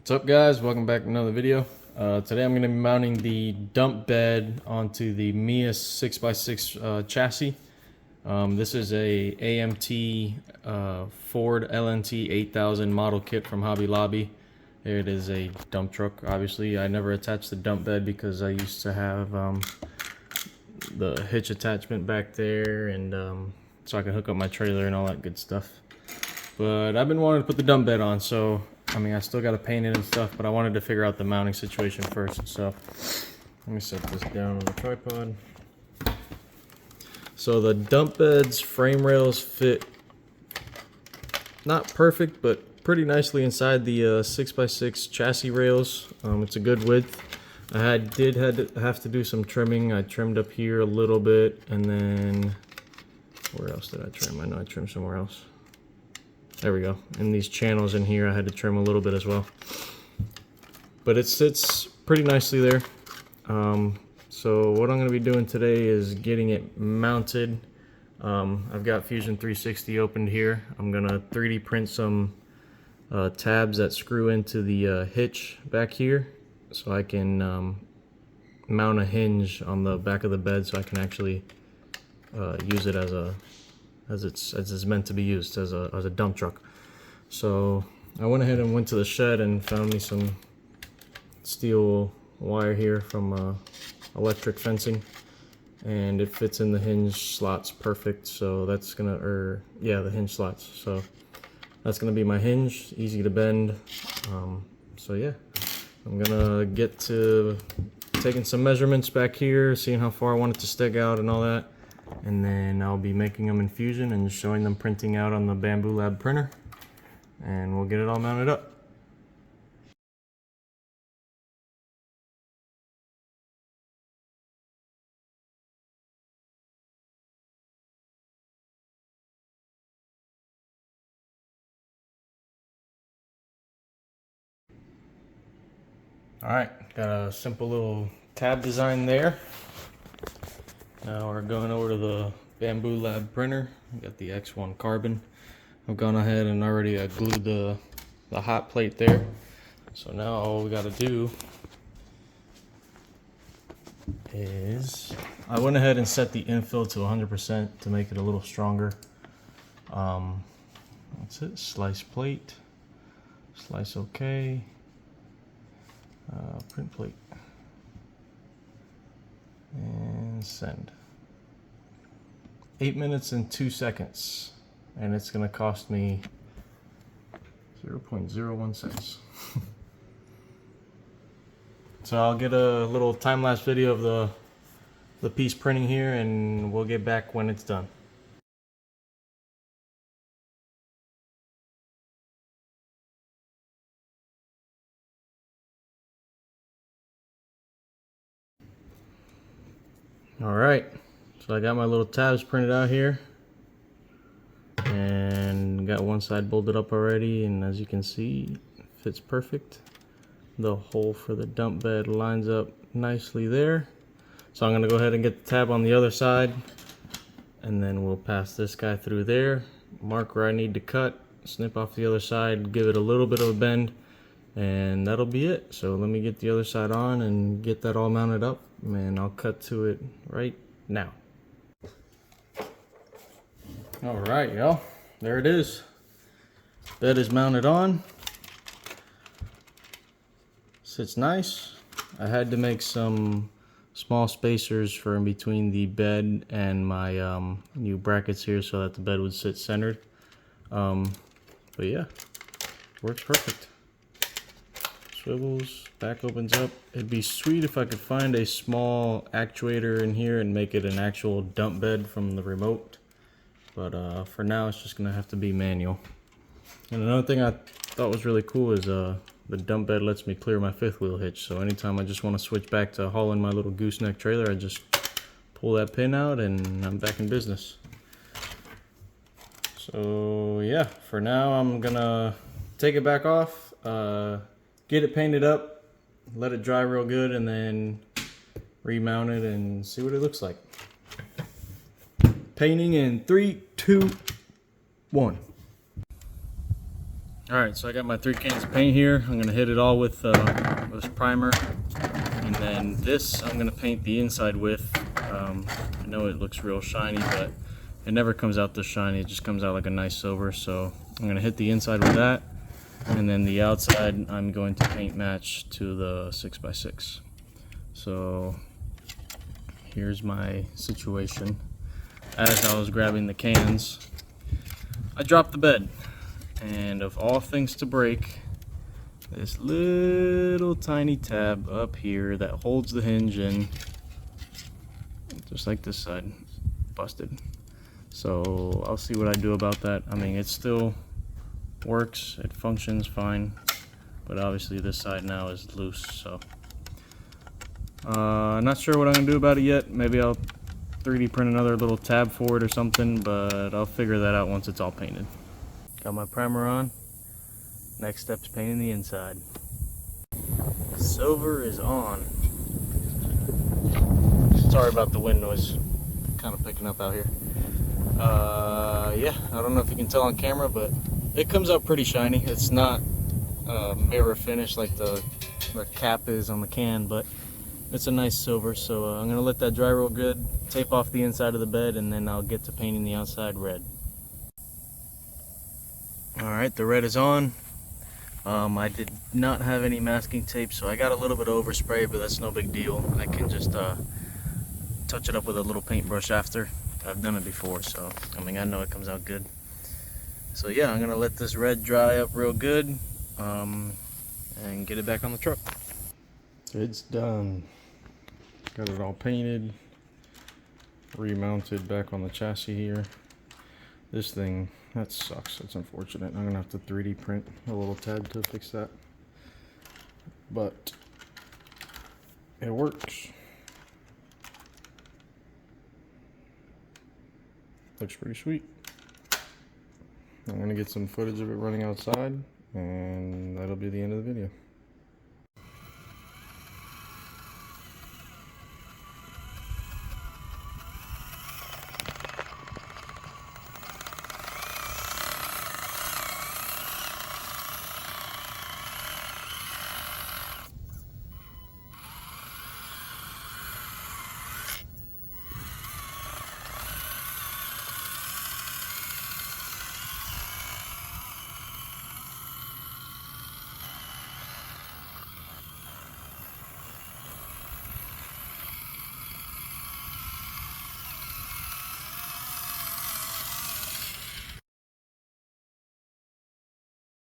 What's up, guys? Welcome back to another video. Today I'm going to be mounting the dump bed onto the Meus 6x6 chassis. This is a AMT Ford LNT 8000 model kit from Hobby Lobby. It is a dump truck, obviously. I never attached the dump bed because I used to have the hitch attachment back there, and so I can hook up my trailer and all that good stuff. But I've been wanting to put the dump bed on, so I mean, I still got to paint it and stuff, but I wanted to figure out the mounting situation first. So let me set this down on the tripod. So the dump bed's frame rails fit not perfect, but pretty nicely inside the 6x6 chassis rails. It's a good width. I did have to do some trimming. I trimmed up here a little bit, and then where else did I trim? I know I trimmed somewhere else. There we go. In these channels in here, I had to trim a little bit as well. But it sits pretty nicely there. So what I'm going to be doing today is getting it mounted. I've got Fusion 360 opened here. I'm going to 3D print some tabs that screw into the hitch back here, so I can mount a hinge on the back of the bed so I can actually use it as it's meant to be used, as a dump truck. So I went ahead and went to the shed and found me some steel wire here from electric fencing, and it fits in the hinge slots perfect. So that's gonna, the hinge slots. So that's gonna be my hinge, easy to bend. So yeah, I'm gonna get to taking some measurements back here, seeing how far I want it to stick out and all that. And then I'll be making them in Fusion and showing them printing out on the Bamboo Lab printer, and we'll get it all mounted up. Alright, got a simple little tab design there. Now we're going over to the Bamboo Lab printer. We got the X1 carbon. I've gone ahead and already glued the hot plate there. So now all we got to do is, I went ahead and set the infill to 100% to make it a little stronger. That's it. Slice plate. Slice OK. Print plate. And send. 8 minutes and 2 seconds, and it's going to cost me 0.01 cents. So I'll get a little time-lapse video of the piece printing here, and we'll get back when it's done. Alright, so I got my little tabs printed out here, and got one side bolted up already, and as you can see, it fits perfect. The hole for the dump bed lines up nicely there. So I'm going to go ahead and get the tab on the other side, and then we'll pass this guy through there, mark where I need to cut, snip off the other side, give it a little bit of a bend, and that'll be it. So let me get the other side on and get that all mounted up, and I'll cut to it right now. Alright, y'all, there it is. Bed is mounted on. Sits nice. I had to make some small spacers for in between the bed and my new brackets here so that the bed would sit centered. But yeah, works perfect. Swivels, back opens up. It'd be sweet if I could find a small actuator in here and make it an actual dump bed from the remote. But for now, it's just gonna have to be manual. And another thing I thought was really cool is the dump bed lets me clear my fifth wheel hitch. So anytime I just want to switch back to hauling my little gooseneck trailer, I just pull that pin out and I'm back in business. So yeah, for now I'm gonna take it back off, get it painted up, let it dry real good, and then remount it and see what it looks like. Painting in 3, 2, 1. Alright, so I got my 3 cans of paint here. I'm gonna hit it all with this primer, and then this I'm gonna paint the inside with. I know it looks real shiny, but it never comes out this shiny. It just comes out like a nice silver. So I'm gonna hit the inside with that, and then the outside I'm going to paint match to the 6x6. So here's my situation. As I was grabbing the cans, I dropped the bed, and of all things to break, this little tiny tab up here that holds the hinge in, just like this side, busted. So I'll see what I do about that. I mean, it still works, it functions fine, but obviously this side now is loose. So not sure what I'm gonna do about it yet. Maybe I'll 3D print another little tab for it or something, but I'll figure that out once it's all painted. Got my primer on. Next step's painting the inside. Silver is on. Sorry about the wind noise, kind of picking up out here. Yeah, I don't know if you can tell on camera, but it comes out pretty shiny. It's not mirror finish like the cap is on the can, but it's a nice silver. So I'm gonna let that dry real good, tape off the inside of the bed, and then I'll get to painting the outside red. Alright, the red is on. I did not have any masking tape, so I got a little bit of overspray, but that's no big deal. I can just touch it up with a little paintbrush after. I've done it before, so I mean, I know it comes out good. So yeah, I'm gonna let this red dry up real good, and get it back on the truck. It's done. Got it all painted, remounted back on the chassis here. This thing, that sucks. That's unfortunate. I'm gonna have to 3D print a little tab to fix that, but it works. Looks pretty sweet. I'm gonna get some footage of it running outside, and that'll be the end of the video.